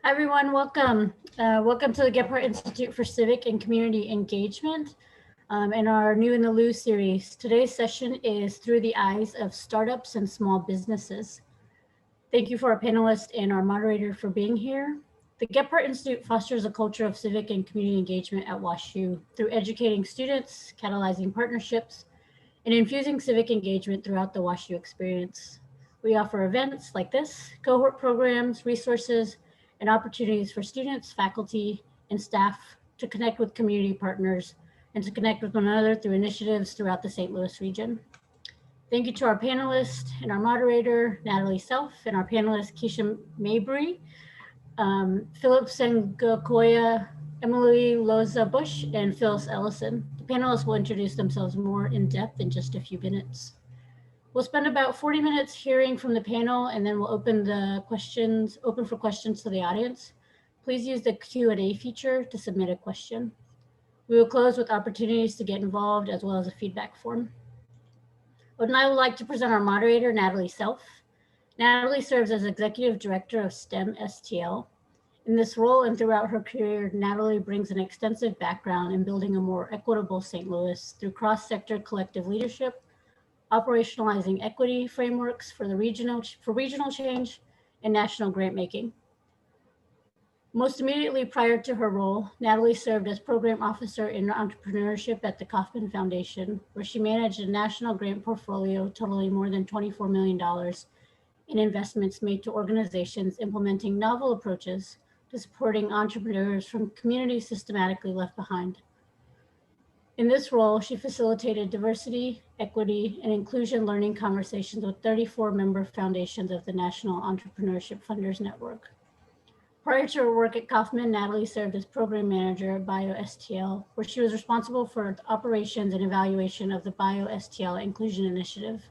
Hi, everyone. Welcome. Welcome to the Gephardt Institute for Civic and Community Engagement and our New in the Loo series. Today's session is Through the Eyes of Startups and Small Businesses. Thank you for our panelists and our moderator for being here. The Gephardt Institute fosters a culture of civic and community engagement at WashU through educating students, catalyzing partnerships, and infusing civic engagement throughout the WashU experience. We offer events like this, cohort programs, resources, and opportunities for students, faculty, and staff to connect with community partners and to connect with one another through initiatives throughout the St. Louis region. Thank you to our panelists and our moderator, Natalie Self, and our panelists, Keisha Mabry, Philip Sengakoya, Emily Loza Bush, and Phyllis Ellison. The panelists will introduce themselves more in depth in just a few minutes. We'll spend about 40 minutes hearing from the panel, and then we'll open for questions to the audience. Please use the Q&A feature to submit a question. We will close with opportunities to get involved as well as a feedback form. I would like to present our moderator, Natalie Self. Natalie serves as Executive Director of STEM STL. In this role and throughout her career, Natalie brings an extensive background in building a more equitable St. Louis through cross-sector collective leadership, operationalizing equity frameworks for regional change, and national grant making. Most immediately prior to her role, Natalie served as program officer in entrepreneurship at the Kauffman Foundation, where she managed a national grant portfolio totaling more than $24 million in investments made to organizations implementing novel approaches to supporting entrepreneurs from communities systematically left behind. In this role, she facilitated diversity, equity, and inclusion learning conversations with 34 member foundations of the National Entrepreneurship Funders Network. Prior to her work at Kauffman, Natalie served as program manager at BioSTL, where she was responsible for the operations and evaluation of the BioSTL Inclusion Initiative.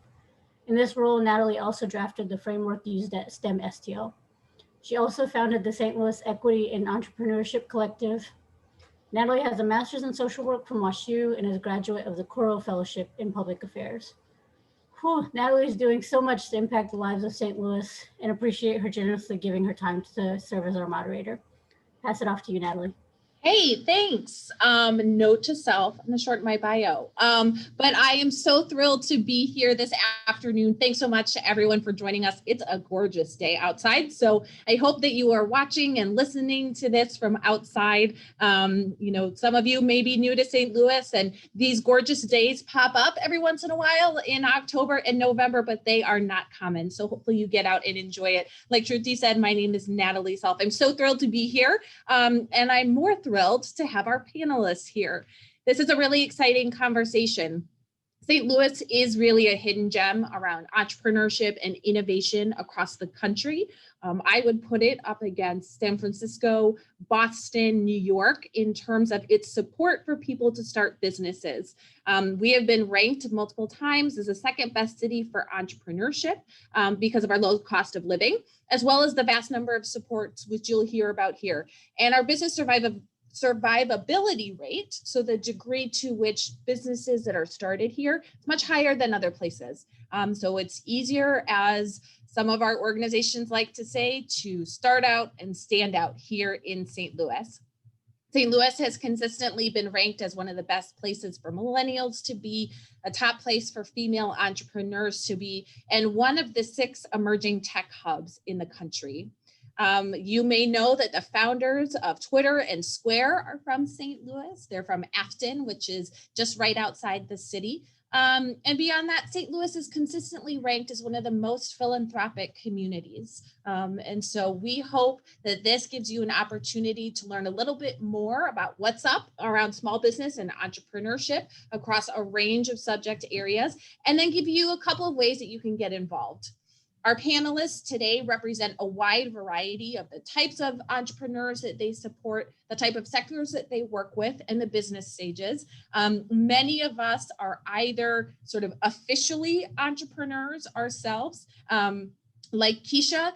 In this role, Natalie also drafted the framework used at STEM STL. She also founded the St. Louis Equity and Entrepreneurship Collective. Natalie has a master's in social work from WashU and is a graduate of the Coro Fellowship in Public Affairs. Natalie is doing so much to impact the lives of St. Louis, and appreciate her generously giving her time to serve as our moderator. Pass it off to you, Natalie. Hey, thanks. Note to self, I'm gonna shorten my bio. But I am so thrilled to be here this afternoon. Thanks so much to everyone for joining us. It's a gorgeous day outside. So I hope that you are watching and listening to this from outside. Some of you may be new to St. Louis, and these gorgeous days pop up every once in a while in October and November, but they are not common. So hopefully you get out and enjoy it. Like Shruti said, my name is Natalie Self. I'm so thrilled to be here. And I'm more thrilled to have our panelists here. This is a really exciting conversation. St. Louis is really a hidden gem around entrepreneurship and innovation across the country. I would put it up against San Francisco, Boston, New York in terms of its support for people to start businesses. We have been ranked multiple times as the second best city for entrepreneurship because of our low cost of living, as well as the vast number of supports which you'll hear about here. And our business survivability rate, so the degree to which businesses that are started here, is much higher than other places. So it's easier, as some of our organizations like to say, to start out and stand out here in St. Louis. St. Louis has consistently been ranked as one of the best places for millennials to be, a top place for female entrepreneurs to be, and one of the 6 emerging tech hubs in the country. You may know that the founders of Twitter and Square are from St. Louis. They're from Afton, which is just right outside the city. And beyond that, St. Louis is consistently ranked as one of the most philanthropic communities. And so we hope that this gives you an opportunity to learn a little bit more about what's up around small business and entrepreneurship across a range of subject areas, and then give you a couple of ways that you can get involved. Our panelists today represent a wide variety of the types of entrepreneurs that they support, the type of sectors that they work with, and the business stages. Many of us are either sort of officially entrepreneurs ourselves, like Keisha,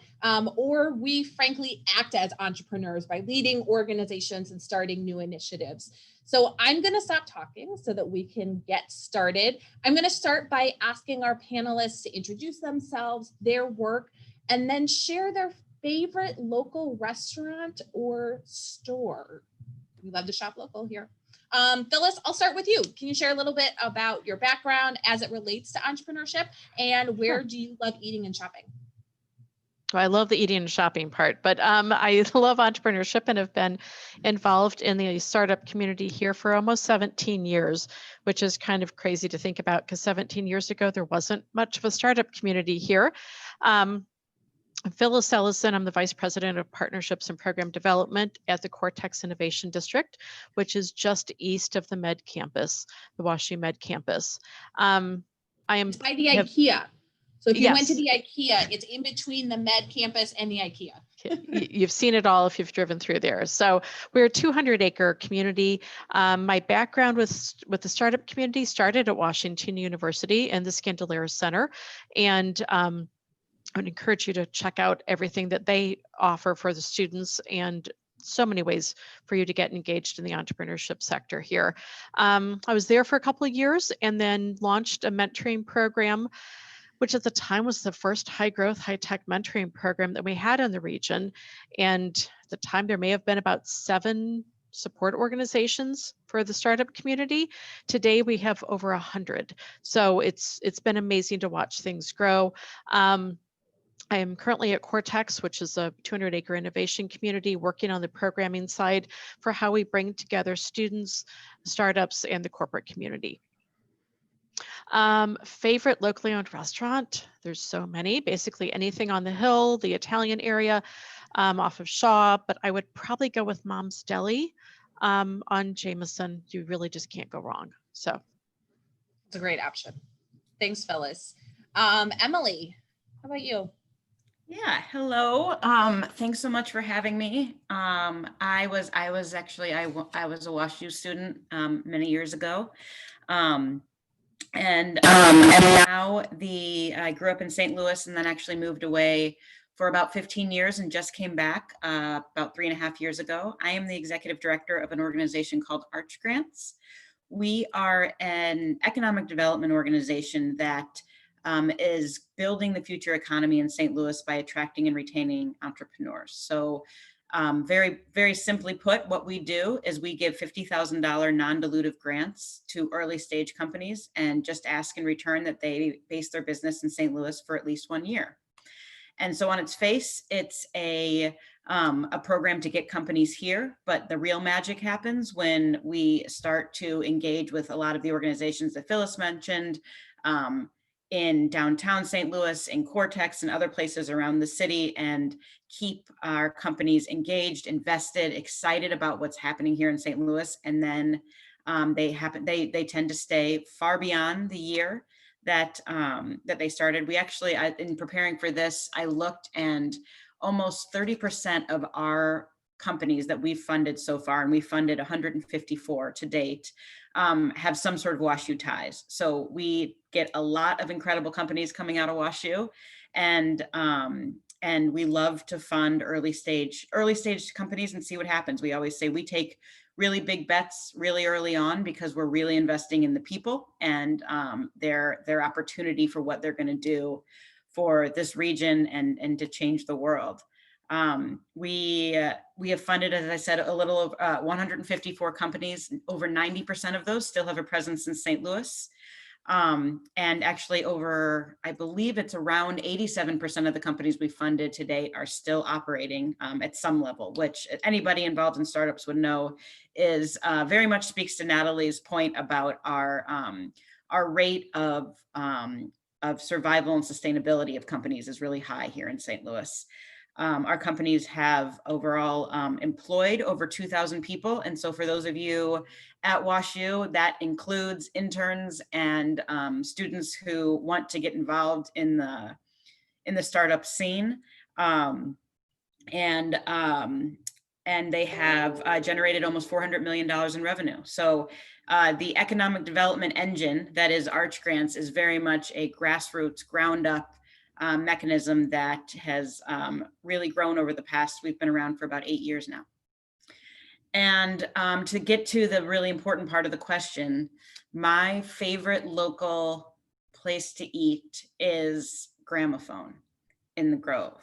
or we frankly act as entrepreneurs by leading organizations and starting new initiatives. So I'm going to stop talking so that we can get started. I'm going to start by asking our panelists to introduce themselves, their work, and then share their favorite local restaurant or store? We love to shop local here. Phyllis, I'll start with you. Can you share a little bit about your background as it relates to entrepreneurship, and where do you love eating and shopping? Well, I love the eating and shopping part, but I love entrepreneurship and have been involved in the startup community here for almost 17 years, which is kind of crazy to think about because 17 years ago, there wasn't much of a startup community here. Phyllis Ellison, I'm the Vice President of Partnerships and Program Development at the Cortex Innovation District, which is just east of the Med campus, the WashU Med campus. It's by the IKEA. So if you went to Yes. the IKEA, it's in between the Med campus and the IKEA. You've seen it all if you've driven through there. So we're a 200-acre community. My background with the startup community started at Washington University and the Scandalera Center. And I would encourage you to check out everything that they offer for the students and so many ways for you to get engaged in the entrepreneurship sector here. I was there for a couple of years and then launched a mentoring program, which at the time was the first high growth, high tech mentoring program that we had in the region. And at the time there may have been about 7 support organizations for the startup community. Today we have over 100. So it's been amazing to watch things grow. I am currently at Cortex, which is a 200-acre innovation community, working on the programming side for how we bring together students, startups, and the corporate community. Favorite locally owned restaurant? There's so many, basically anything on the Hill, the Italian area, off of Shaw, but I would probably go with Mom's Deli on Jameson. You really just can't go wrong. So it's a great option. Thanks, Phyllis. Emily, how about you? Yeah, hello. Thanks so much for having me. I was a WashU student many years ago. And now I grew up in St. Louis and then actually moved away for about 15 years and just came back about 3.5 years ago. I am the executive director of an organization called Arch Grants. We are an economic development organization that is building the future economy in St. Louis by attracting and retaining entrepreneurs. So very, very simply put, what we do is we give $50,000 non-dilutive grants to early stage companies and just ask in return that they base their business in St. Louis for at least 1 year. And so on its face, it's a program to get companies here, but the real magic happens when we start to engage with a lot of the organizations that Phyllis mentioned, in downtown St. Louis, in Cortex and other places around the city, and keep our companies engaged, invested, excited about what's happening here in St. Louis. And then they tend to stay far beyond the year that they started. We actually, in preparing for this, I looked, and almost 30% of our companies that we've funded so far, and we funded 154 to date, have some sort of WashU ties. So we get a lot of incredible companies coming out of WashU, and we love to fund early stage companies and see what happens. We always say we take really big bets really early on because we're really investing in the people and their opportunity for what they're going to do for this region and to change the world. We have funded, as I said, a little over 154 companies. Over 90% of those still have a presence in St. Louis. And actually I believe it's around 87% of the companies we funded to date are still operating at some level, which anybody involved in startups would know is very much speaks to Natalie's point about our rate of survival and sustainability of companies is really high here in St. Louis. Our companies have overall employed over 2,000 people. And so for those of you at WashU, that includes interns and students who want to get involved in the startup scene. And they have generated almost $400 million in revenue. So the economic development engine that is Arch Grants is very much a grassroots, ground up mechanism that has really grown over the past. We've been around for about 8 years now. And to get to the really important part of the question, my favorite local place to eat is Gramophone in the Grove.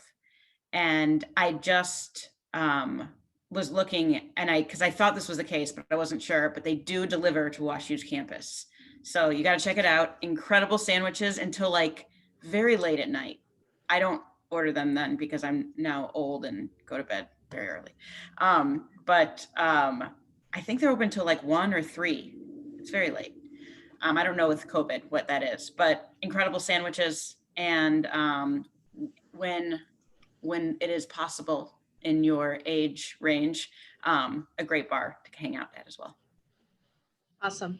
And I just was looking, and because I thought this was the case, but I wasn't sure, but they do deliver to WashU's campus. So you got to check it out. Incredible sandwiches until like very late at night. I don't order them then because I'm now old and go to bed very early. But I think they're open till like 1 or 3. It's very late. I don't know with COVID what that is, but incredible sandwiches. And when it is possible in your age range, a great bar to hang out at as well. Awesome.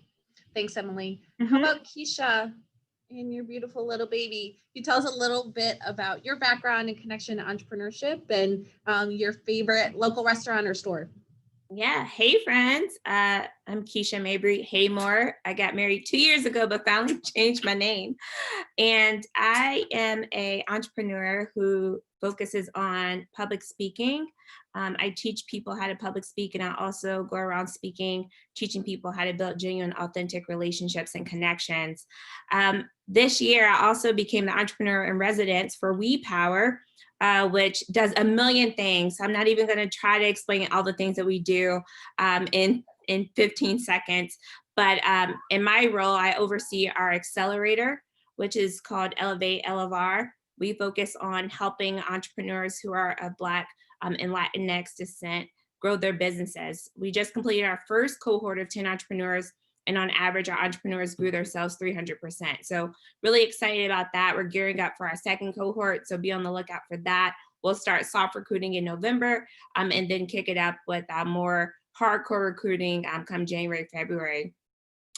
Thanks, Emily. How about Keisha and your beautiful little baby? You tell us a little bit about your background and connection to entrepreneurship and your favorite local restaurant or store. Yeah. Hey, friends. I'm Keisha Mabry Haymore. I got married 2 years ago, but finally changed my name. And I am an entrepreneur who focuses on public speaking. I teach people how to public speak, and I also go around speaking, teaching people how to build genuine, authentic relationships and connections. This year, I also became the entrepreneur in residence for We Power, which does a million things. I'm not even going to try to explain all the things that we do in 15 seconds. But in my role, I oversee our accelerator, which is called Elevate Elevar. We focus on helping entrepreneurs who are of Black and Latinx descent grow their businesses. We just completed our first cohort of 10 entrepreneurs, and on average, our entrepreneurs grew their sales 300%. So really excited about that. We're gearing up for our second cohort, so be on the lookout for that. We'll start soft recruiting in November and then kick it up with more hardcore recruiting come January, February.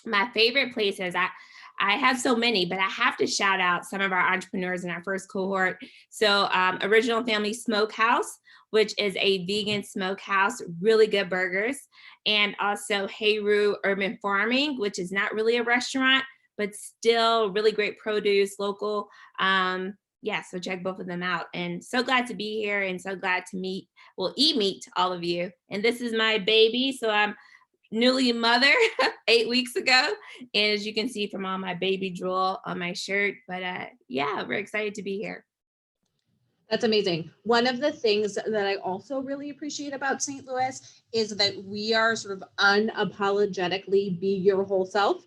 My favorite places, I have so many, but I have to shout out some of our entrepreneurs in our first cohort. So Original Family Smokehouse, which is a vegan smokehouse, really good burgers. And also Heyru Urban Farming, which is not really a restaurant, but still really great produce, local. Yeah, so check both of them out. And so glad to be here and so glad to meet all of you. And this is my baby. So I'm newly a mother 8 weeks ago. And as you can see from all my baby drool on my shirt, but yeah, we're excited to be here. That's amazing. One of the things that I also really appreciate about St. Louis is that we are sort of unapologetically be your whole self,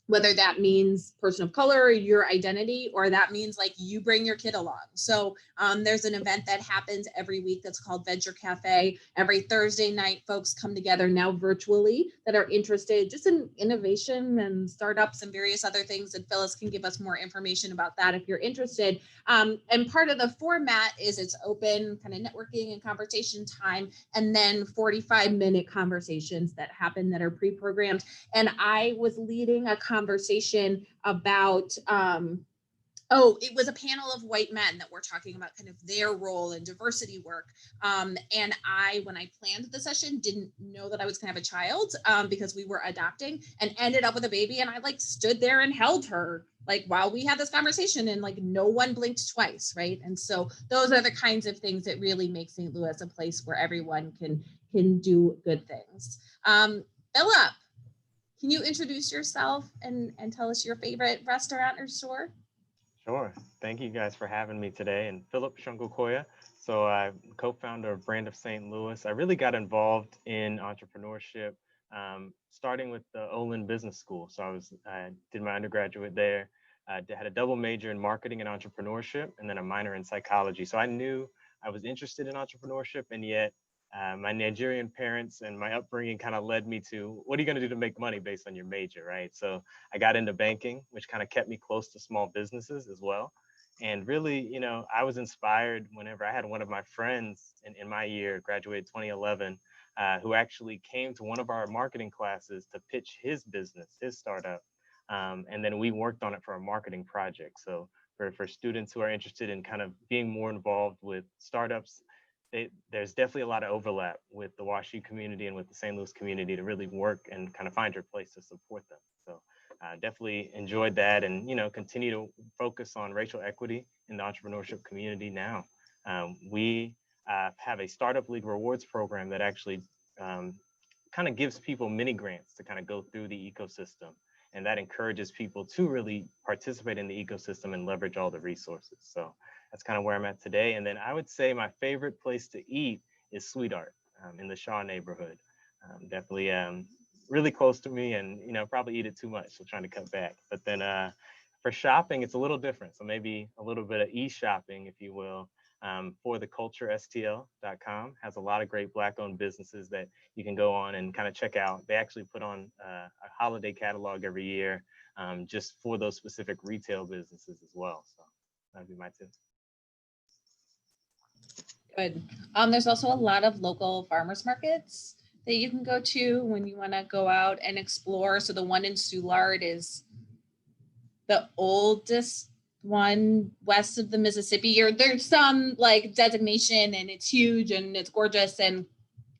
whether that means person of color or your identity, or that means like you bring your kid along. So there's an event that happens every week that's called Venture Cafe. Every Thursday night, folks come together now virtually that are interested just in innovation and startups and various other things. And Phyllis can give us more information about that if you're interested. And part of the format is it's open kind of networking and conversation time, and then 45-minute conversations that happen that are pre-programmed. And I was leading a conversation about it was a panel of white men that were talking about kind of their role in diversity work. And I, when I planned the session, didn't know that I was gonna have a child because we were adopting, and ended up with a baby. And I like stood there and held her like while we had this conversation, and like no one blinked twice, right? And so those are the kinds of things that really make St. Louis a place where everyone can do good things. Philip, can you introduce yourself and tell us your favorite restaurant or store? Sure. Thank you guys for having me today. And Philip Shungokoya. So I'm co-founder of Brand of St. Louis. I really got involved in entrepreneurship, starting with the Olin Business School. So I did my undergraduate there. I had a double major in marketing and entrepreneurship, and then a minor in psychology. So I knew I was interested in entrepreneurship, and yet my Nigerian parents and my upbringing kind of led me to, what are you going to do to make money based on your major, right? So I got into banking, which kind of kept me close to small businesses as well. And really, I was inspired whenever I had one of my friends in my year, graduated 2011, who actually came to one of our marketing classes to pitch his business, his startup. And then we worked on it for a marketing project. So for students who are interested in kind of being more involved with startups, there's definitely a lot of overlap with the WashU community and with the St. Louis community to really work and kind of find your place to support them. So definitely enjoyed that, and continue to focus on racial equity in the entrepreneurship community now. We have a Startup League rewards program that actually kind of gives people mini grants to kind of go through the ecosystem. And that encourages people to really participate in the ecosystem and leverage all the resources. So that's kind of where I'm at today. And then I would say my favorite place to eat is Sweetheart in the Shaw neighborhood. Definitely really close to me, and probably eat it too much, so trying to cut back. But then for shopping, it's a little different. So maybe a little bit of e-shopping, if you will. For the culture, stl.com has a lot of great Black-owned businesses that you can go on and kind of check out. They actually put on a holiday catalog every year just for those specific retail businesses as well. So that'd be my tip. Good. There's also a lot of local farmers markets that you can go to when you want to go out and explore. So the one in Soulard is the oldest one west of the Mississippi. There's some like designation, and it's huge and it's gorgeous and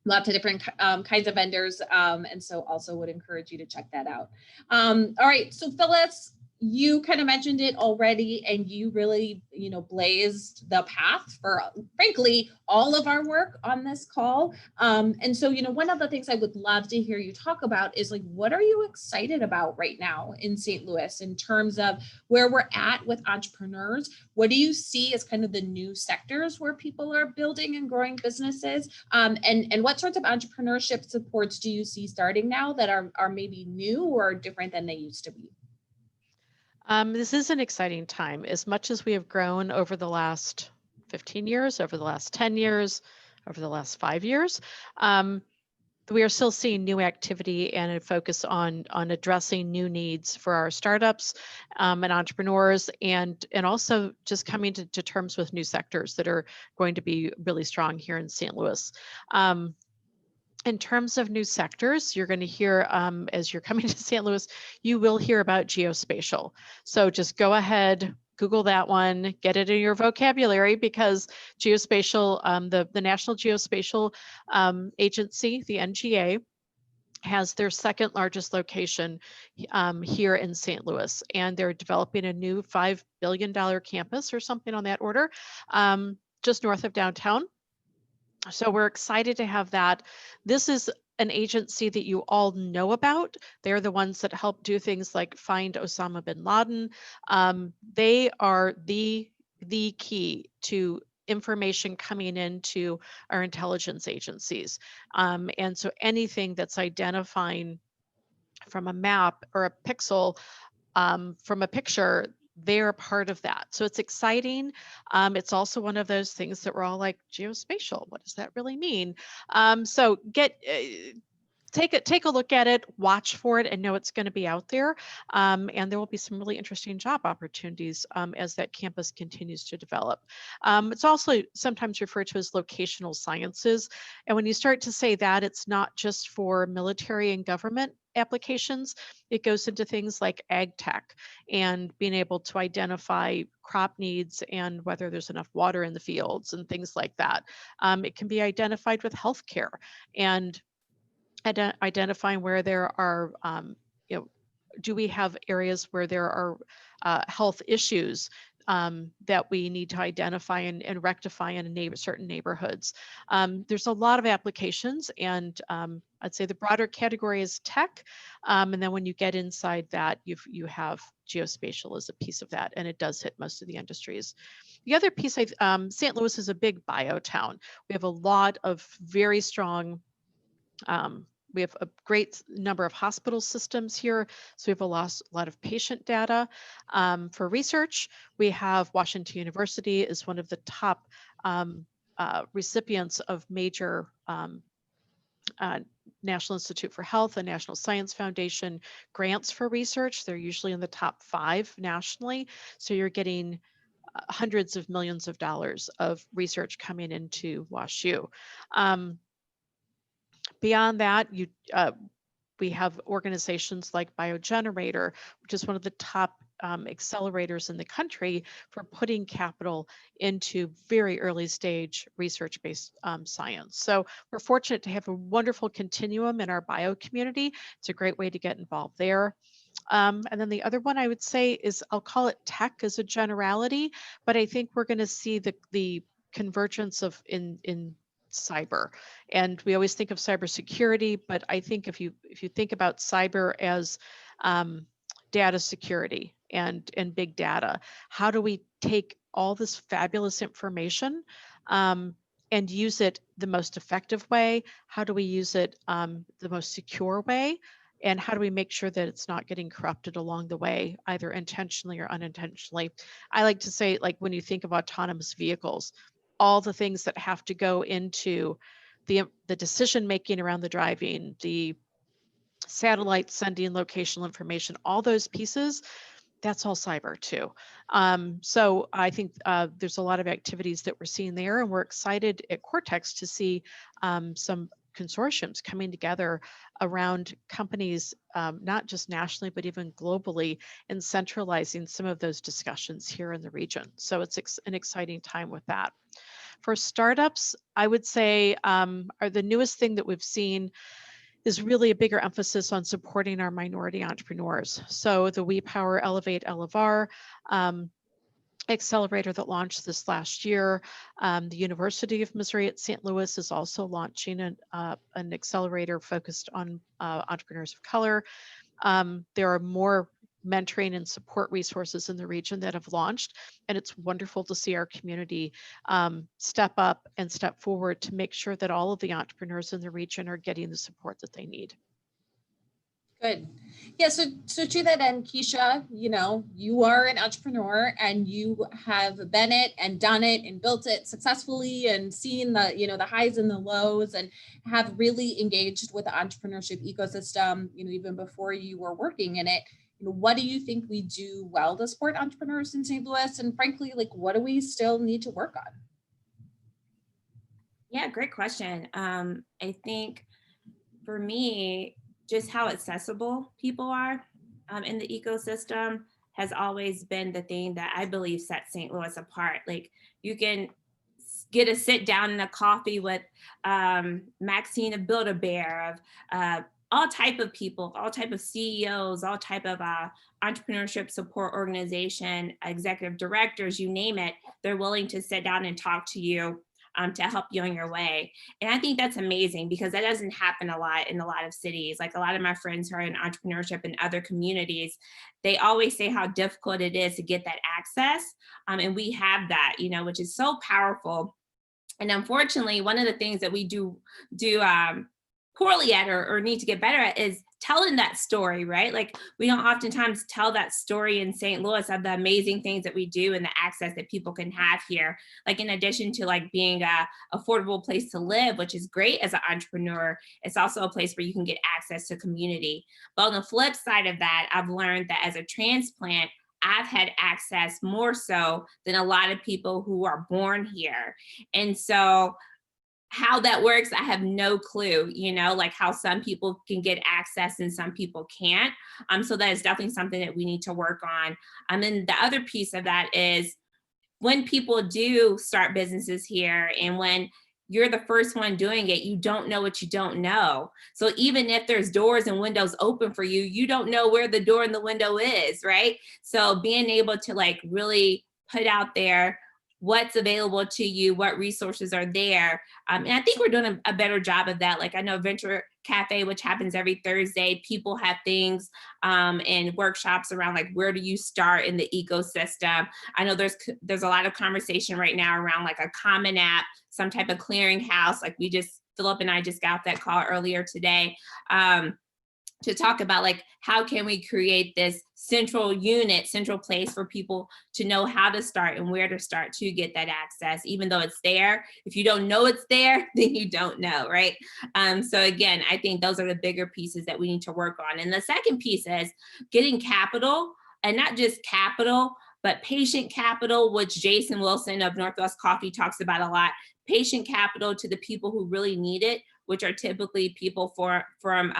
lots of different kinds of vendors. And so also would encourage you to check that out. All right, so Phyllis, you kind of mentioned it already, and you really, blazed the path for, frankly, all of our work on this call. And so, one of the things I would love to hear you talk about is like, what are you excited about right now in St. Louis in terms of where we're at with entrepreneurs? What do you see as kind of the new sectors where people are building and growing businesses? And what sorts of entrepreneurship supports do you see starting now that are maybe new or different than they used to be? This is an exciting time. As much as we have grown over the last 15 years, over the last 10 years, over the last 5 years, we are still seeing new activity and a focus on addressing new needs for our startups and entrepreneurs, and also just coming to terms with new sectors that are going to be really strong here in St. Louis. In terms of new sectors, you're going to hear, as you're coming to St. Louis, you will hear about geospatial. So just go ahead, Google that one, get it in your vocabulary, because geospatial, the National Geospatial Agency, the NGA, has their second largest location here in St. Louis, and they're developing a new $5 billion campus or something on that order, just north of downtown. So we're excited to have that. This is an agency that you all know about. They're the ones that help do things like find Osama bin Laden. They are the key to information coming into our intelligence agencies. And so anything that's identifying from a map or a pixel from a picture, they're part of that. So it's exciting. It's also one of those things that we're all like, geospatial, what does that really mean? So take a look at it, watch for it, and know it's going to be out there. And there will be some really interesting job opportunities as that campus continues to develop. It's also sometimes referred to as locational sciences. And when you start to say that, it's not just for military and government applications. It goes into things like ag tech and being able to identify crop needs and whether there's enough water in the fields and things like that. It can be identified with healthcare and identifying where there are, do we have areas where there are health issues that we need to identify and rectify in certain neighborhoods. There's a lot of applications, and I'd say the broader category is tech. And then when you get inside that, you have geospatial as a piece of that, and it does hit most of the industries. The other piece, St. Louis is a big bio town. We have a lot of very strong we have a great number of hospital systems here, so we have a lot of patient data. For research, we have Washington University is one of the top recipients of major National Institute for Health and National Science Foundation grants for research. They're usually in the top 5 nationally, so you're getting hundreds of millions of dollars of research coming into WashU. Beyond that, we have organizations like Biogenerator, which is one of the top accelerators in the country for putting capital into very early stage research-based science. So we're fortunate to have a wonderful continuum in our bio community. It's a great way to get involved there. And then the other one I would say is, I'll call it tech as a generality, but I think we're going to see the convergence of in cyber. And we always think of cybersecurity, but I think if you think about cyber as data security and big data. How do we take all this fabulous information and use it the most effective way? How do we use it the most secure way? And how do we make sure that it's not getting corrupted along the way, either intentionally or unintentionally? I like to say, like, when you think of autonomous vehicles, all the things that have to go into the decision making around the driving, the satellite sending locational information, all those pieces, that's all cyber too. So I think there's a lot of activities that we're seeing there, and we're excited at Cortex to see some consortiums coming together around companies, not just nationally, but even globally, and centralizing some of those discussions here in the region. So it's an exciting time with that. For startups, I would say are the newest thing that we've seen is really a bigger emphasis on supporting our minority entrepreneurs. So the We Power Elevate LFR accelerator that launched this last year, the University of Missouri at St. Louis is also launching an accelerator focused on entrepreneurs of color. There are more mentoring and support resources in the region that have launched, and it's wonderful to see our community step up and step forward to make sure that all of the entrepreneurs in the region are getting the support that they need. Good. Yeah, so to that end, Keisha, you know, you are an entrepreneur and you have been it and done it and built it successfully and seen the, you know, the highs and the lows, and have really engaged with the entrepreneurship ecosystem, you know, even before you were working in it. You know, what do you think we do well to support entrepreneurs in St. Louis? And frankly, like, what do we still need to work on? Yeah, great question. I think for me, just how accessible people are in the ecosystem has always been the thing that I believe sets St. Louis apart. Like, you can get a sit down and a coffee with Maxine of Build-A-Bear, of all type of people, all type of CEOs, all type of entrepreneurship support organization, executive directors, you name it. They're willing to sit down and talk to you to help you on your way. And I think that's amazing, because that doesn't happen a lot in a lot of cities. Like, a lot of my friends who are in entrepreneurship in other communities, they always say how difficult it is to get that access. And we have that, you know, which is so powerful. And unfortunately, one of the things that we do poorly at, or need to get better at, is telling that story, right? Like, we don't oftentimes tell that story in St. Louis of the amazing things that we do and the access that people can have here. Like, in addition to like being a affordable place to live, which is great as an entrepreneur, it's also a place where you can get access to community. But on the flip side of that, I've learned that as a transplant, I've had access more so than a lot of people who are born here. And so how that works, I have no clue, you know, like how some people can get access and some people can't. So that is definitely something that we need to work on. And then the other piece of that is, when people do start businesses here, and when you're the first one doing it, you don't know what you don't know. So even if there's doors and windows open for you, you don't know where the door and the window is, right? So being able to like really put out there what's available to you, what resources are there. And I think we're doing a better job of that. Like, I know Venture Cafe, which happens every Thursday, people have things and workshops around like, where do you start in the ecosystem? I know there's a lot of conversation right now around like a common app, some type of clearinghouse. Like, Philip and I just got that call earlier today. To talk about like, how can we create this central place for people to know how to start and where to start to get that access, even though it's there. If you don't know it's there, then you don't know, right? So again, I think those are the bigger pieces that we need to work on. And the second piece is getting capital, and not just capital, but patient capital, which Jason Wilson of Northwest Coffee talks about a lot. Patient capital to the people who really need it, which are typically people from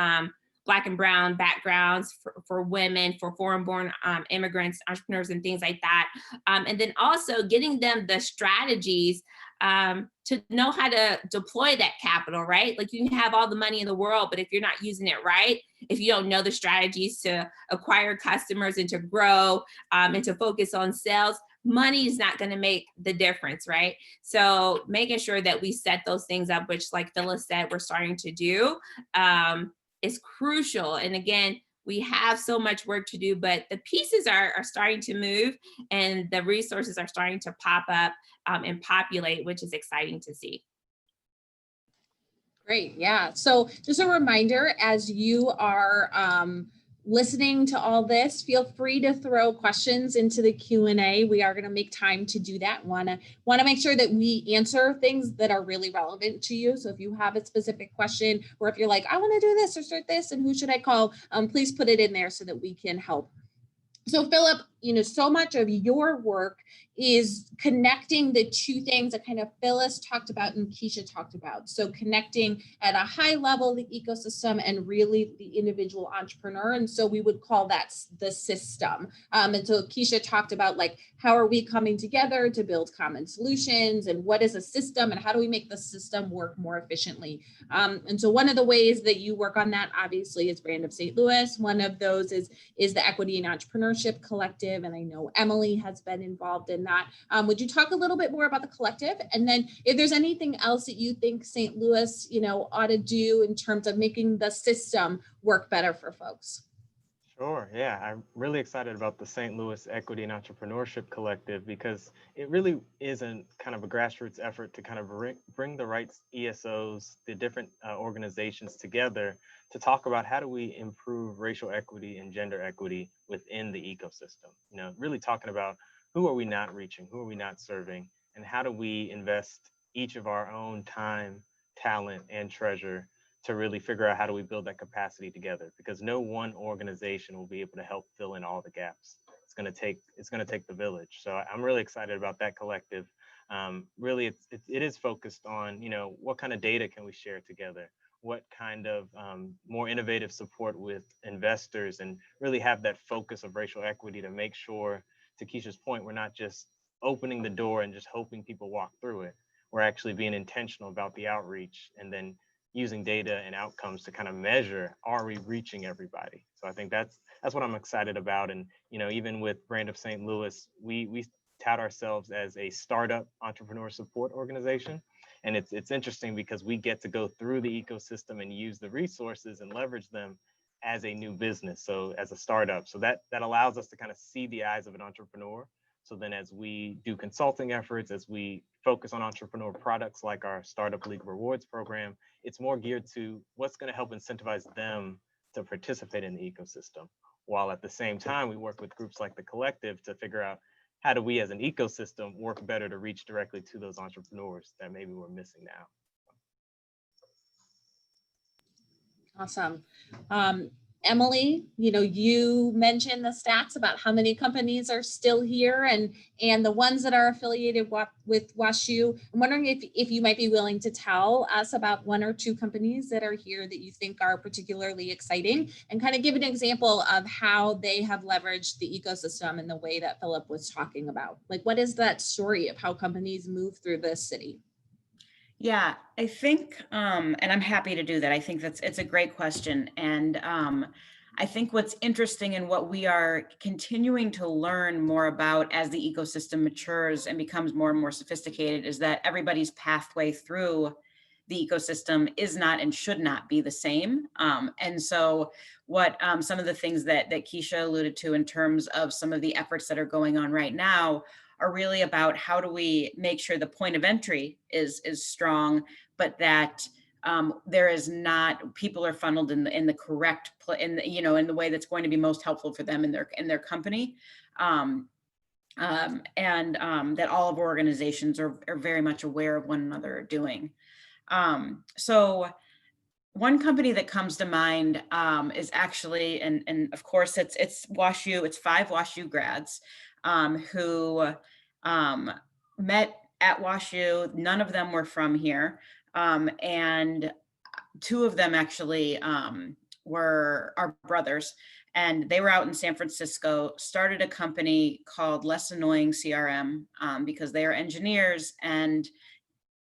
Black and brown backgrounds, for women, for foreign-born immigrants, entrepreneurs, and things like that. And then also getting them the strategies to know how to deploy that capital, right? Like, you can have all the money in the world, but if you're not using it right, if you don't know the strategies to acquire customers and to grow and to focus on sales, money is not going to make the difference, right? So making sure that we set those things up, which, like Phyllis said, we're starting to do, is crucial. And again, we have so much work to do, but the pieces are starting to move and the resources are starting to pop up and populate, which is exciting to see. Great, yeah. So just a reminder, as you are listening to all this, feel free to throw questions into the Q&A. We are going to make time to do that. Want to make sure that we answer things that are really relevant to you. So if you have a specific question, or if you're like, I want to do this or start this, and who should I call? Please put it in there so that we can help. So Philip, so much of your work is connecting the two things that kind of Phyllis talked about and Keisha talked about. So connecting at a high level, the ecosystem, and really the individual entrepreneur. And so we would call that the system. And so Keisha talked about like, how are we coming together to build common solutions, and what is a system, and how do we make the system work more efficiently? And so one of the ways that you work on that, obviously, is Brand of St. Louis. One of those is the Equity and Entrepreneurship Collective, and I know Emily has been involved in that. Would you talk a little bit more about the collective? And then if there's anything else that you think St. Louis, ought to do in terms of making the system work better for folks? Sure. Yeah, I'm really excited about the St. Louis Equity and Entrepreneurship Collective, because it really is a kind of a grassroots effort to kind of bring the right ESOs, the different organizations together to talk about how do we improve racial equity and gender equity within the ecosystem. Really talking about who are we not reaching, who are we not serving, and how do we invest each of our own time, talent, and treasure to really figure out how do we build that capacity together, because no one organization will be able to help fill in all the gaps. It's going to take the village. So I'm really excited about that collective. Really, it is focused on, what kind of data can we share together? What kind of more innovative support with investors, and really have that focus of racial equity to make sure, to Keisha's point, we're not just opening the door and just hoping people walk through it. We're actually being intentional about the outreach, and then using data and outcomes to kind of measure, are we reaching everybody? So I think that's what I'm excited about. And, even with Brand of St. Louis, we tout ourselves as a startup entrepreneur support organization. And it's interesting because we get to go through the ecosystem and use the resources and leverage them as a new business. So as a startup, so that allows us to kind of see the eyes of an entrepreneur. So then as we do consulting efforts, as we focus on entrepreneur products like our Startup League Rewards program, it's more geared to what's going to help incentivize them to participate in the ecosystem. While at the same time, we work with groups like the Collective to figure out how do we as an ecosystem work better to reach directly to those entrepreneurs that maybe we're missing now. Awesome. Emily, you mentioned the stats about how many companies are still here and the ones that are affiliated with WashU. I'm wondering if you might be willing to tell us about one or two companies that are here that you think are particularly exciting, and kind of give an example of how they have leveraged the ecosystem in the way that Philip was talking about. Like, what is that story of how companies move through this city? Yeah, I think, and I'm happy to do that. I think it's a great question. And I think what's interesting and what we are continuing to learn more about as the ecosystem matures and becomes more and more sophisticated is that everybody's pathway through the ecosystem is not and should not be the same. And so what some of the things that Keisha alluded to in terms of some of the efforts that are going on right now are really about how do we make sure the point of entry is strong, but that there is not, people are funneled in the correct in the way that's going to be most helpful for them in their company, and that all of our organizations are very much aware of one another are doing. So one company that comes to mind is actually, and of course it's WashU, it's 5 WashU grads who met at WashU. None of them were from here. And 2 of them actually were our brothers, and they were out in San Francisco, started a company called Less Annoying CRM because they are engineers and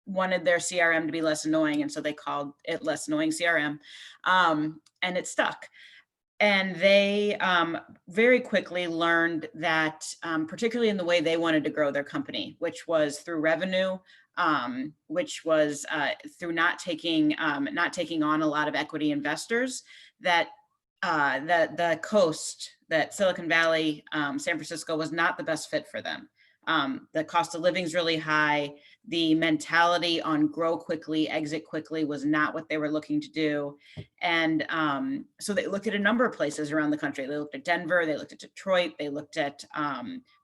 wanted their CRM to be less annoying. And so they called it Less Annoying CRM, and it stuck. And they very quickly learned that, particularly in the way they wanted to grow their company, which was through revenue, which was through not taking on a lot of equity investors, that the coast, that Silicon Valley, San Francisco was not the best fit for them. The cost of living is really high. The mentality on grow quickly, exit quickly was not what they were looking to do. And so they looked at a number of places around the country. They looked at Denver, they looked at Detroit, they looked at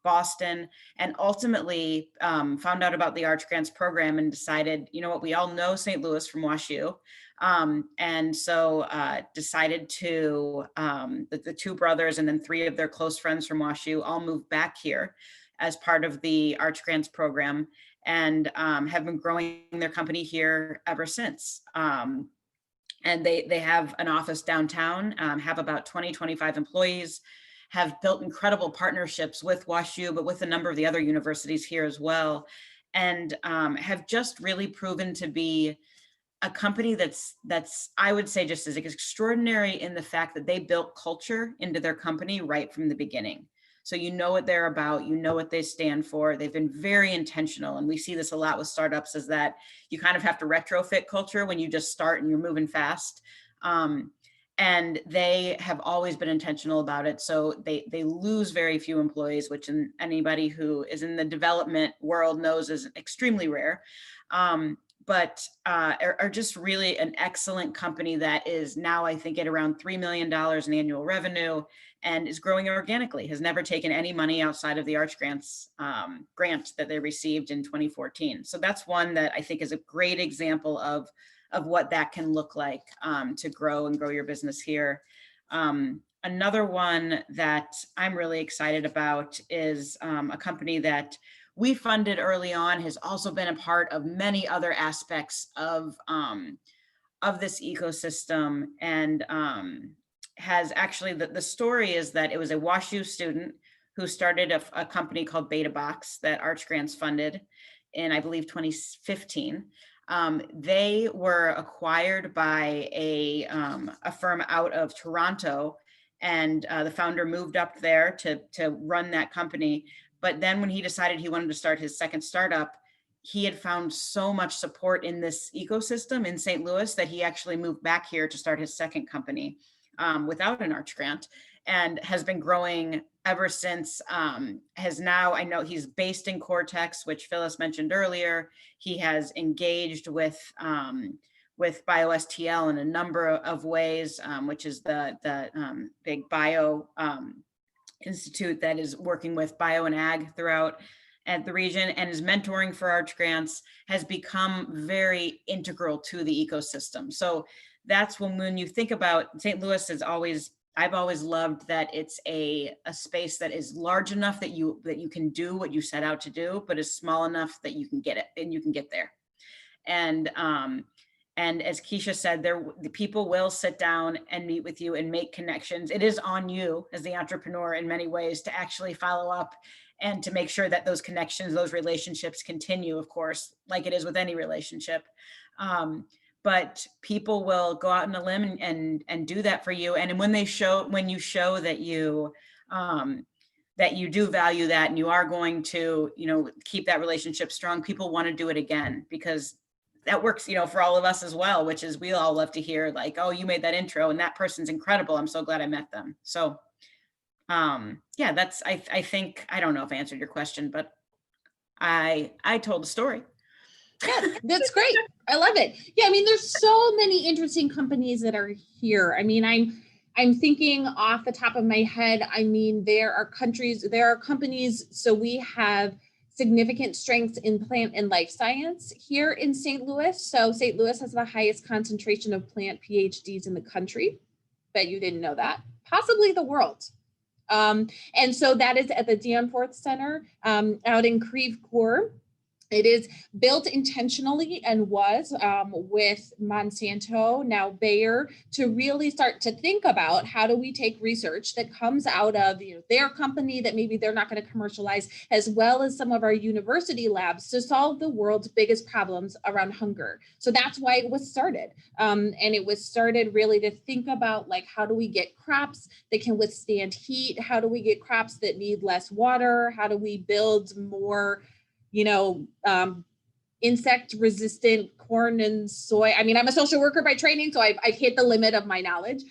Boston, and ultimately found out about the Arch Grants program and decided, you know what, we all know St. Louis from WashU. And so decided to, the two brothers and then three of their close friends from WashU all moved back here as part of the Arch Grants program, and have been growing their company here ever since. And they have an office downtown, have about 25 employees, have built incredible partnerships with WashU, but with a number of the other universities here as well, and have just really proven to be a company that's I would say just as extraordinary in the fact that they built culture into their company right from the beginning. So you know what they're about, you know what they stand for. They've been very intentional, and we see this a lot with startups, is that you kind of have to retrofit culture when you just start and you're moving fast. And they have always been intentional about it. So they lose very few employees, which anybody who is in the development world knows is extremely rare. But are just really an excellent company that is now, I think, at around $3 million in annual revenue and is growing organically, has never taken any money outside of the Arch Grants grant that they received in 2014. So that's one that I think is a great example of what that can look like to grow your business here. Another one that I'm really excited about is a company that we funded early on, has also been a part of many other aspects of this ecosystem, and has actually, the story is that it was a WashU student who started a company called BetaBox that Arch Grants funded in, I believe, 2015. They were acquired by a firm out of Toronto, and the founder moved up there to run that company. But then when he decided he wanted to start his second startup, he had found so much support in this ecosystem in St. Louis that he actually moved back here to start his second company without an Arch Grant, and has been growing ever since. Has now, I know he's based in Cortex, which Phyllis mentioned earlier. He has engaged with BioSTL in a number of ways, which is the big bio institute that is working with bio and ag throughout at the region, and is mentoring for Arch Grants, has become very integral to the ecosystem. So that's when you think about St. Louis, I've always loved that it's a space that is large enough that you can do what you set out to do, but is small enough that you can get it and you can get there. And as Keisha said, the people will sit down and meet with you and make connections. It is on you as the entrepreneur in many ways to actually follow up and to make sure that those connections, those relationships continue, of course, like it is with any relationship. But people will go out on a limb and do that for you. And when you show that you do value that and you are going to, keep that relationship strong, people want to do it again, because that works, for all of us as well, which is we all love to hear like, oh, you made that intro and that person's incredible. I'm so glad I met them. So yeah, I think, I don't know if I answered your question, but I told the story. Yeah, that's great. I love it. Yeah, I mean, there's so many interesting companies that are here. I mean, I'm thinking off the top of my head, I mean, there are companies, so we have significant strengths in plant and life science here in St. Louis. So St. Louis has the highest concentration of plant PhDs in the country. Bet you didn't know that. Possibly the world. And so that is at the Danforth Center out in Creve Coeur. It is built intentionally and was with Monsanto, now Bayer, to really start to think about how do we take research that comes out of their company that maybe they're not going to commercialize, as well as some of our university labs, to solve the world's biggest problems around hunger. So that's why it was started. And it was started really to think about like, how do we get crops that can withstand heat? How do we get crops that need less water? How do we build more insect resistant corn and soy? I mean, I'm a social worker by training, so I've hit the limit of my knowledge.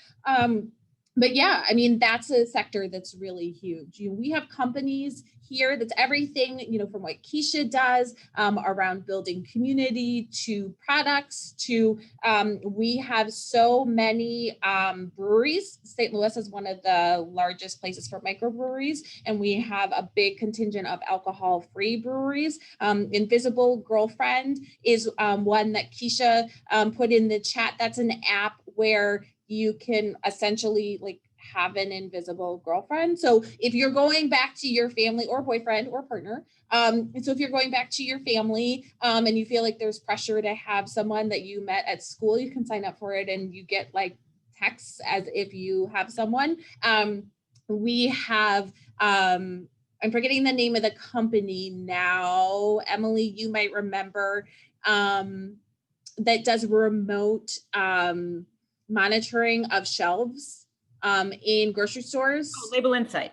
But yeah, I mean, that's a sector that's really huge. We have companies here that's everything, from what Keisha does around building community to products to we have so many breweries. St. Louis is one of the largest places for microbreweries, and we have a big contingent of alcohol-free breweries. Invisible Girlfriend is one that Keisha put in the chat. That's an app where you can essentially have an invisible girlfriend. So if you're going back to your family or boyfriend or partner, and so if you're going back to your family and you feel like there's pressure to have someone that you met at school, you can sign up for it and you get texts as if you have someone. We have, I'm forgetting the name of the company now. Emily, you might remember, that does remote monitoring of shelves in grocery stores. Oh, Label Insight.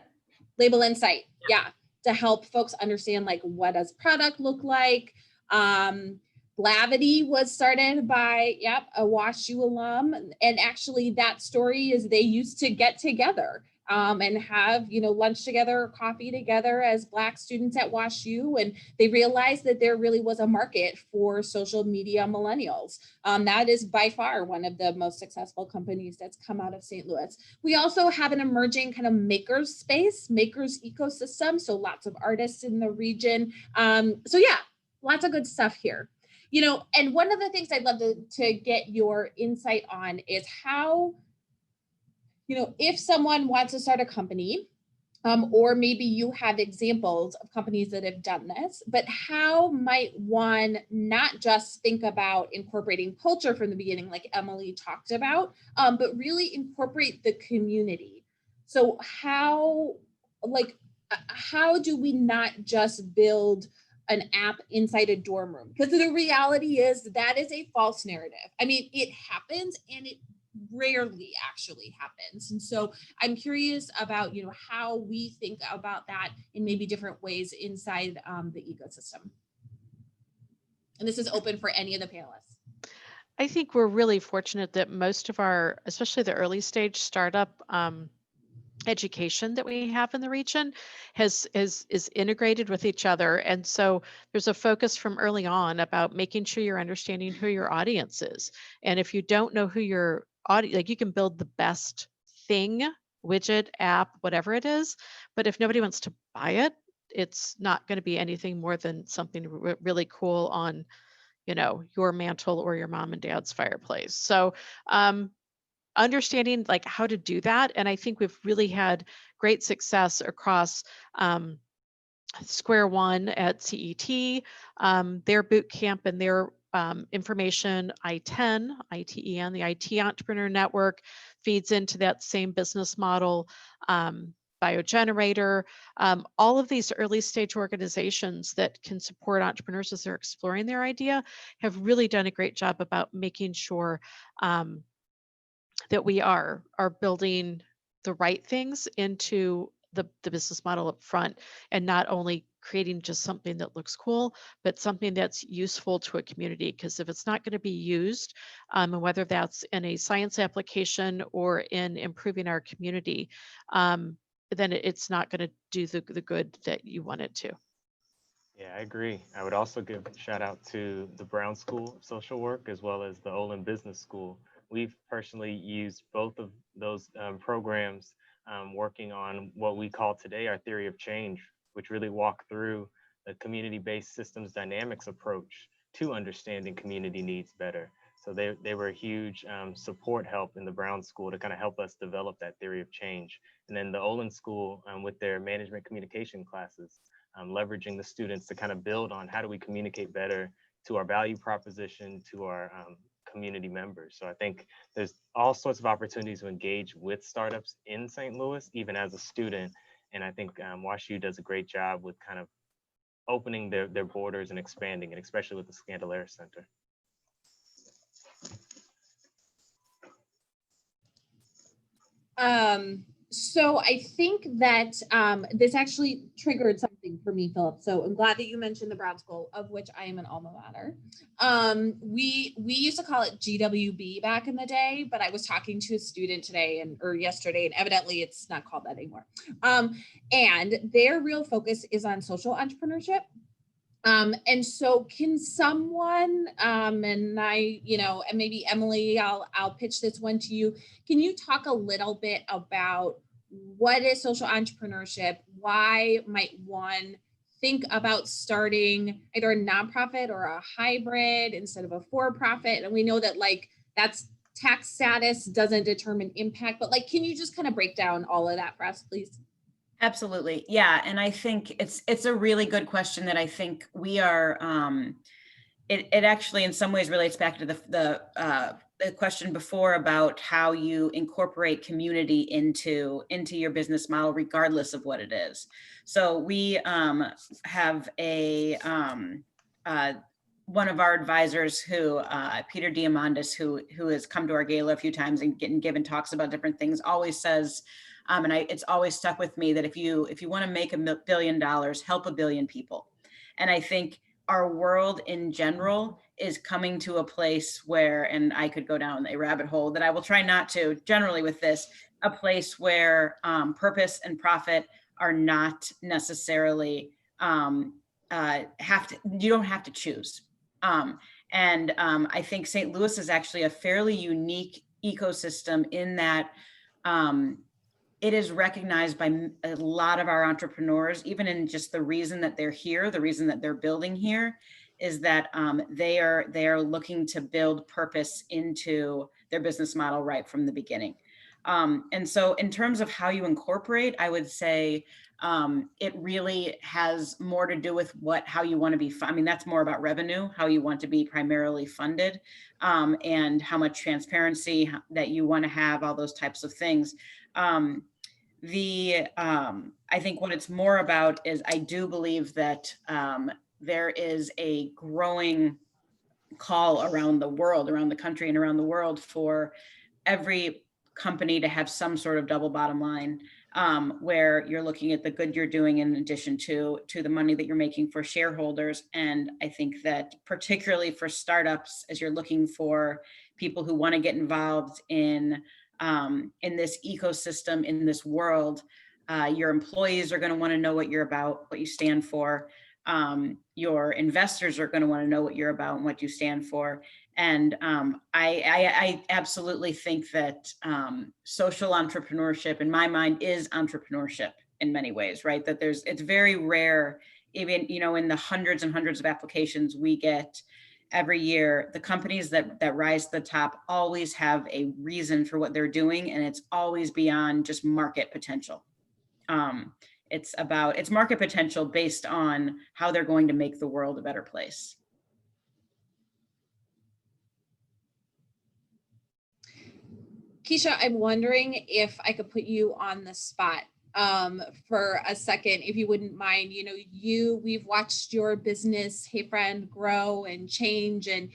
Label Insight, yeah, to help folks understand what does product look like. Blavity was started by, a WashU alum. And actually that story is they used to get together and have, lunch together or coffee together as Black students at WashU. And they realized that there really was a market for social media millennials. That is by far one of the most successful companies that's come out of St. Louis. We also have an emerging kind of makers space, makers ecosystem. So lots of artists in the region. So yeah, lots of good stuff here. And one of the things I'd love to get your insight on is how, if someone wants to start a company, or maybe you have examples of companies that have done this, but how might one not just think about incorporating culture from the beginning, like Emily talked about, but really incorporate the community? So how do we not just build an app inside a dorm room? Because the reality is that is a false narrative. I mean, it happens and it rarely actually happens. And so I'm curious about, how we think about that in maybe different ways inside the ecosystem. And this is open for any of the panelists. I think we're really fortunate that most of our, especially the early stage startup education that we have in the region is integrated with each other. And so there's a focus from early on about making sure you're understanding who your audience is. And if you don't know who your audience, you can build the best thing, widget, app, whatever it is, but if nobody wants to buy it, it's not going to be anything more than something really cool on, your mantle or your mom and dad's fireplace. So understanding how to do that. And I think we've really had great success across Square One at CET, their boot camp and their information, I-10, ITEN, the IT Entrepreneur Network feeds into that same business model. Biogenerator, all of these early stage organizations that can support entrepreneurs as they're exploring their idea have really done a great job about making sure that we are building the right things into the business model up front, and not only creating just something that looks cool, but something that's useful to a community. Because if it's not going to be used, and whether that's in a science application or in improving our community, then it's not going to do the good that you want it to. Yeah, I agree. I would also give a shout out to the Brown School of Social Work as well as the Olin Business School. We've personally used both of those programs working on what we call today our theory of change, which really walk through the community-based systems dynamics approach to understanding community needs better. So they were a huge support help in the Brown School to kind of help us develop that theory of change. And then the Olin School with their management communication classes, leveraging the students to kind of build on how do we communicate better to our value proposition, to our community members. So I think there's all sorts of opportunities to engage with startups in St. Louis, even as a student. And I think WashU does a great job with kind of opening their borders and expanding it, especially with the Stl Center. So I think that this actually triggered something thing for me, Philip. So I'm glad that you mentioned the Brown School, of which I am an alma mater. We used to call it GWB back in the day, but I was talking to a student today or yesterday, and evidently it's not called that anymore. And their real focus is on social entrepreneurship. And so can someone, and I, and maybe Emily, I'll pitch this one to you. Can you talk a little bit about what is social entrepreneurship? Why might one think about starting either a nonprofit or a hybrid instead of a for-profit? And we know that that's tax status doesn't determine impact, but can you just kind of break down all of that for us, please? Absolutely. Yeah. And I think it's a really good question that I think we are, it actually in some ways relates back to the question before about how you incorporate community into your business model, regardless of what it is. So we have one of our advisors who, Peter Diamandis, who has come to our gala a few times and given talks about different things, always says, and it's always stuck with me, that if you want to make $1 billion, help 1 billion people. And I think our world in general is coming to a place where, and I could go down a rabbit hole that I will try not to generally with this, a place where purpose and profit are not necessarily you don't have to choose. I think St. Louis is actually a fairly unique ecosystem in that it is recognized by a lot of our entrepreneurs, even in just the reason that they're here, the reason that they're building here, is that they are looking to build purpose into their business model right from the beginning. And so in terms of how you incorporate, I would say it really has more to do with how you want to be. I mean, that's more about revenue, how you want to be primarily funded, and how much transparency that you want to have, all those types of things. I think what it's more about is I do believe that there is a growing call around the world, around the country and around the world, for every company to have some sort of double bottom line, where you're looking at the good you're doing in addition to the money that you're making for shareholders. And I think that particularly for startups, as you're looking for people who want to get involved in this ecosystem, in this world, your employees are going to want to know what you're about, what you stand for. Your investors are going to want to know what you're about and what you stand for. And I absolutely think that social entrepreneurship, in my mind, is entrepreneurship in many ways, right? That it's very rare, even, in the hundreds and hundreds of applications we get every year, the companies that rise to the top always have a reason for what they're doing, and it's always beyond just market potential. It's market potential based on how they're going to make the world a better place. Keisha, I'm wondering if I could put you on the spot for a second, if you wouldn't mind. We've watched your business, Hey Friend, grow and change, and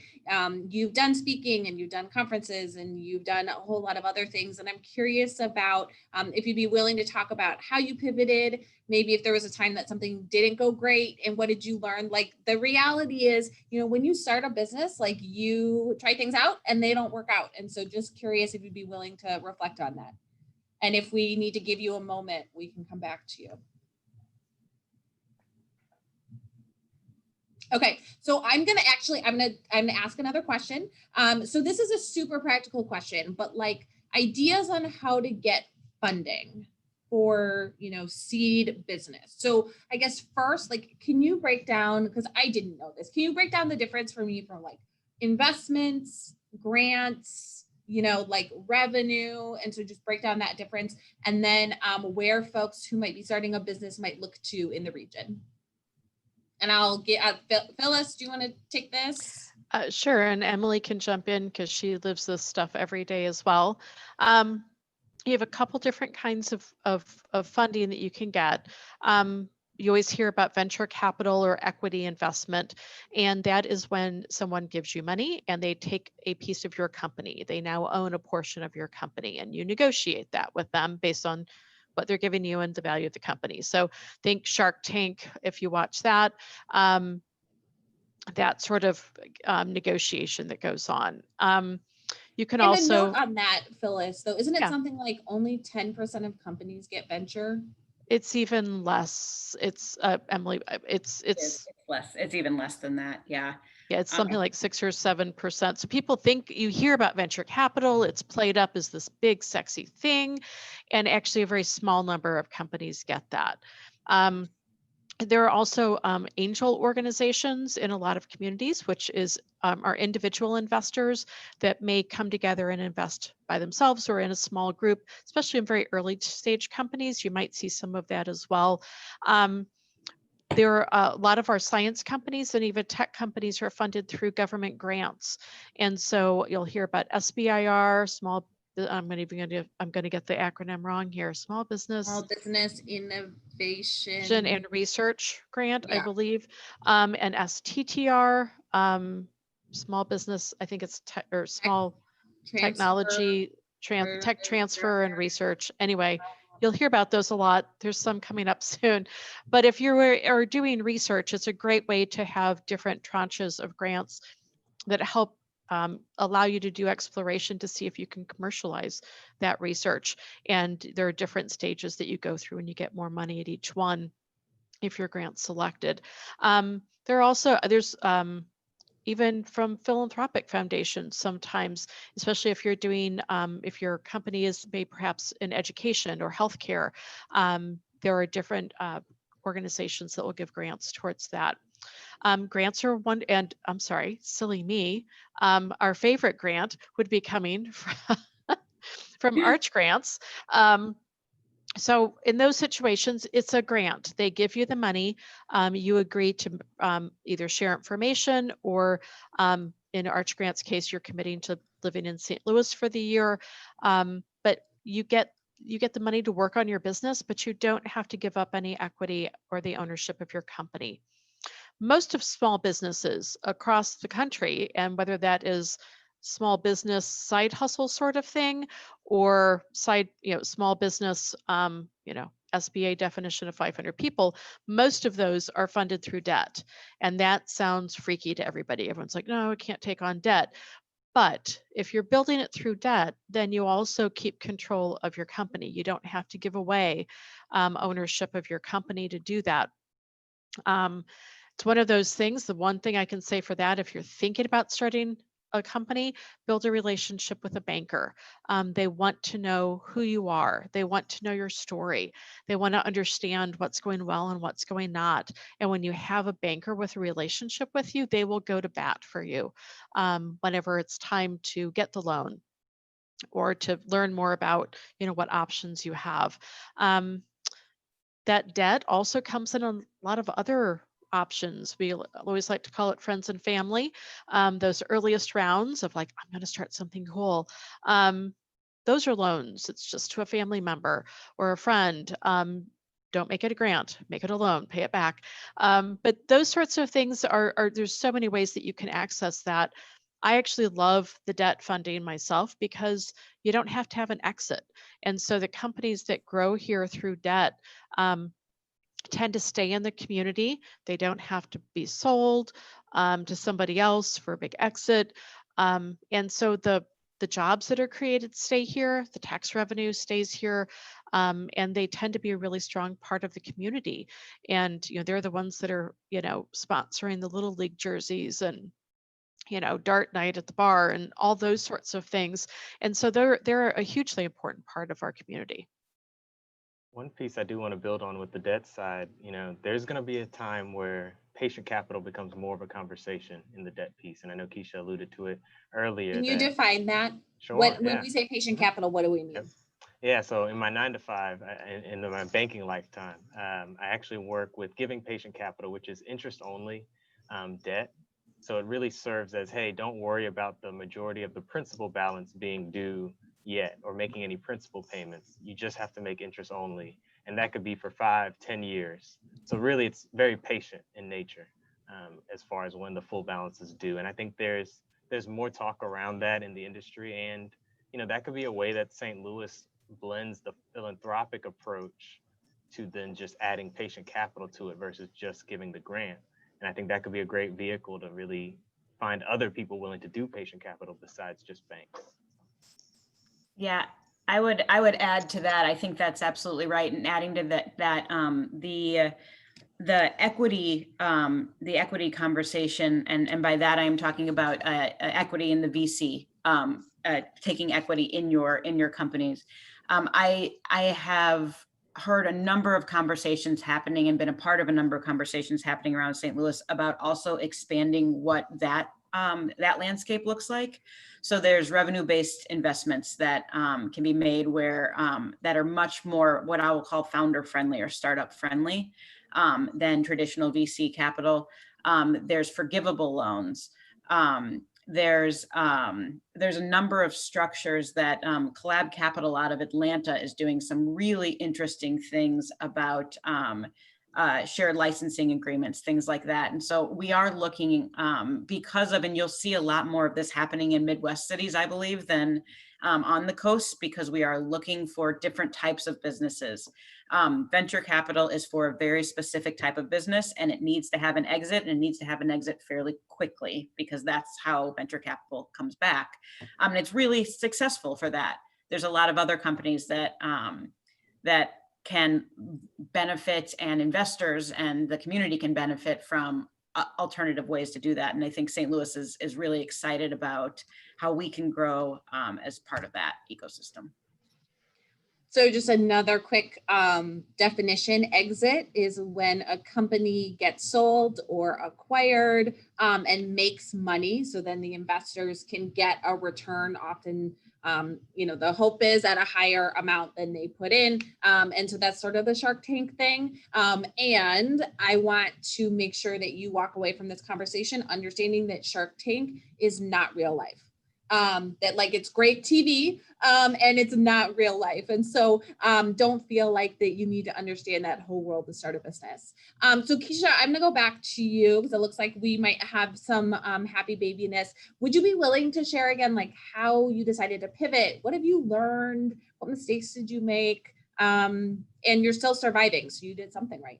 you've done speaking and you've done conferences and you've done a whole lot of other things. And I'm curious about if you'd be willing to talk about how you pivoted, maybe if there was a time that something didn't go great and what did you learn? The reality is, when you start a business, you try things out and they don't work out. And so just curious if you'd be willing to reflect on that. And if we need to give you a moment, we can come back to you. Okay, so I'm gonna ask another question. So this is a super practical question, but ideas on how to get funding for seed business. So I guess first, can you break down, because I didn't know this, can you break down the difference for me from investments, grants, revenue, and so just break down that difference, and then where folks who might be starting a business might look to in the region. And I'll get Phyllis, do you want to take this? Sure, and Emily can jump in because she lives this stuff every day as well. You have a couple different kinds of funding that you can get. You always hear about venture capital or equity investment, and that is when someone gives you money and they take a piece of your company. They now own a portion of your company, and you negotiate that with them based on what they're giving you and the value of the company. So think Shark Tank, if you watch that, that sort of negotiation that goes on. You can And a also, note on that, Phyllis, though, isn't it yeah, something like only 10% of companies get venture? it's even less. It's Emily, it's It's less. It's even less than that. Yeah. yeah, it's something like 6 or 7%. So people think, you hear about venture capital, it's played up as this big sexy thing, and actually a very small number of companies get that. There are also angel organizations in a lot of communities, which is are individual investors that may come together and invest by themselves or in a small group, especially in very early stage companies. You might see some of that as well. There are a lot of our science companies and even tech companies are funded through government grants. And so you'll hear about SBIR, I'm going to get the acronym wrong here, Small Business Innovation and Research Grant, I Yeah. believe, and STTR, Small Business, I think it's Small Technology, Tech Transfer and Research. Anyway, you'll hear about those a lot. There's some coming up soon. But if you are doing research, it's a great way to have different tranches of grants that help allow you to do exploration to see if you can commercialize that research. And there are different stages that you go through and you get more money at each one if your grant's selected. There's even from philanthropic foundations sometimes, especially if you're doing, if your company is maybe perhaps in education or healthcare, there are different organizations that will give grants towards that. Grants are one, and I'm sorry, silly me, our favorite grant would be coming from Arch Grants. So in those situations, it's a grant. They give you the money. You agree to either share information or in Arch Grant's case, you're committing to living in St. Louis for the year. But you get the money to work on your business, but you don't have to give up any equity or the ownership of your company. Most of small businesses across the country, and whether that is small business side hustle sort of thing or small business, SBA definition of 500 people, most of those are funded through debt. And that sounds freaky to everybody. Everyone's like, no, I can't take on debt. But if you're building it through debt, then you also keep control of your company. You don't have to give away ownership of your company to do that. It's one of those things. The one thing I can say for that, if you're thinking about starting a company, build a relationship with a banker. They want to know who you are. They want to know your story. They want to understand what's going well and what's going not. And when you have a banker with a relationship with you, they will go to bat for you whenever it's time to get the loan or to learn more about, what options you have. That debt also comes in a lot of other options. We always like to call it friends and family. Those earliest rounds of like, I'm going to start something cool. Those are loans. It's just to a family member or a friend. Don't make it a grant, make it a loan, pay it back. But those sorts of things there's so many ways that you can access that. I actually love the debt funding myself because you don't have to have an exit. And so the companies that grow here through debt, tend to stay in the community. They don't have to be sold to somebody else for a big exit. And so the jobs that are created stay here, the tax revenue stays here, and they tend to be a really strong part of the community. And they're the ones that are sponsoring the little league jerseys and dart night at the bar and all those sorts of things. And so they're a hugely important part of our community. One piece I do want to build on with the debt side, there's going to be a time where patient capital becomes more of a conversation in the debt piece. And I know Keisha alluded to it earlier. Can you define that? Sure. When we say patient capital, what do we mean? Yep. Yeah, so in my 9 to 5, in my banking lifetime, I actually work with giving patient capital, which is interest only debt. So it really serves as, hey, don't worry about the majority of the principal balance being due yet or making any principal payments. You just have to make interest only. And that could be for 5, 10 years. So really, it's very patient in nature as far as when the full balance is due. And I think there's more talk around that in the industry. And, that could be a way that St. Louis blends the philanthropic approach to then just adding patient capital to it versus just giving the grant. And I think that could be a great vehicle to really find other people willing to do patient capital besides just banks. Yeah, I would add to that. I think that's absolutely right. And adding to that the equity conversation, and by that I'm talking about equity in the VC, taking equity in your companies. I have heard a number of conversations happening and been a part of a number of conversations happening around St. Louis about also expanding what that landscape looks like. So there's revenue-based investments that can be made where that are much more what I will call founder-friendly or startup-friendly than traditional VC capital. There's forgivable loans. There's a number of structures that Collab Capital out of Atlanta is doing some really interesting things about shared licensing agreements, things like that. And so we are looking because of, and you'll see a lot more of this happening in Midwest cities, I believe, than on the coast, because we are looking for different types of businesses. Venture capital is for a very specific type of business, and it needs to have an exit, and it needs to have an exit fairly quickly, because that's how venture capital comes back. And it's really successful for that. There's a lot of other companies that that can benefit, and investors and the community can benefit from alternative ways to do that. And I think St. Louis is really excited about how we can grow as part of that ecosystem. So just another quick definition: exit is when a company gets sold or acquired and makes money. So then the investors can get a return, often the hope is at a higher amount than they put in. And so that's sort of the Shark Tank thing. And I want to make sure that you walk away from this conversation understanding that Shark Tank is not real life. That like it's great TV and it's not real life. And so don't feel like that you need to understand that whole world of startup business. So Keisha, I'm gonna go back to you because it looks like we might have some happy babiness. Would you be willing to share again, like how you decided to pivot? What have you learned? What mistakes did you make? And you're still surviving, so you did something right.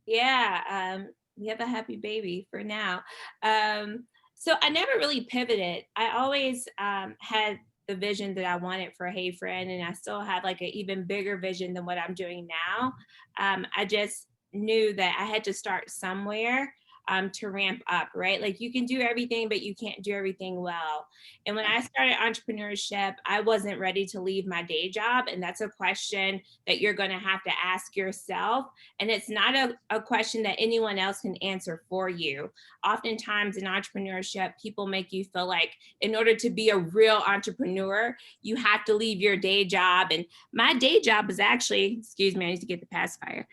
Yeah, we have a happy baby for now. So I never really pivoted. I always had the vision that I wanted for Hey Friend, and I still have like an even bigger vision than what I'm doing now. I just knew that I had to start somewhere to ramp up, right? Like you can do everything, but you can't do everything well. And when I started entrepreneurship, I wasn't ready to leave my day job. And that's a question that you're going to have to ask yourself. And it's not a question that anyone else can answer for you. Oftentimes in entrepreneurship, people make you feel like in order to be a real entrepreneur, you have to leave your day job. And my day job is actually, excuse me, I need to get the pacifier.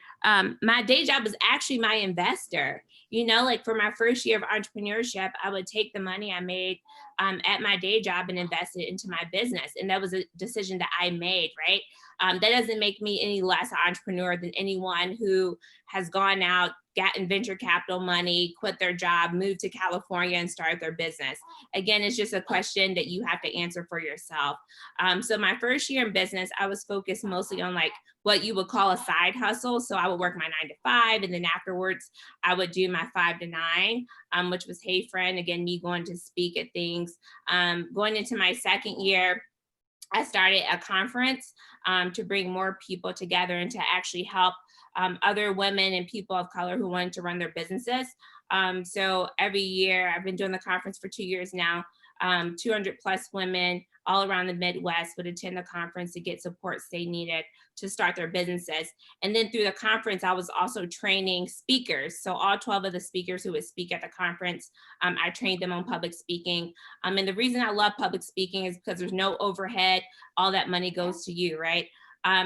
My day job is actually my investor. You know, like for my first year of entrepreneurship, I would take the money I made at my day job and invest it into my business. And that was a decision that I made, right? That doesn't make me any less an entrepreneur than anyone who has gone out, gotten venture capital money, quit their job, moved to California and started their business. Again, it's just a question that you have to answer for yourself. So my first year in business, I was focused mostly on like what you would call a side hustle. So I would work my 9 to 5, and then afterwards I would do my 5 to 9, which was Hey Friend. Again, me going to speak at things. Going into my second year, I started a conference to bring more people together and to actually help other women and people of color who wanted to run their businesses. So every year, I've been doing the conference for 2 years now. 200 plus women all around the Midwest would attend the conference to get supports they needed to start their businesses. And then through the conference, I was also training speakers. So all 12 of the speakers who would speak at the conference, I trained them on public speaking. And the reason I love public speaking is because there's no overhead. All that money goes to you, right?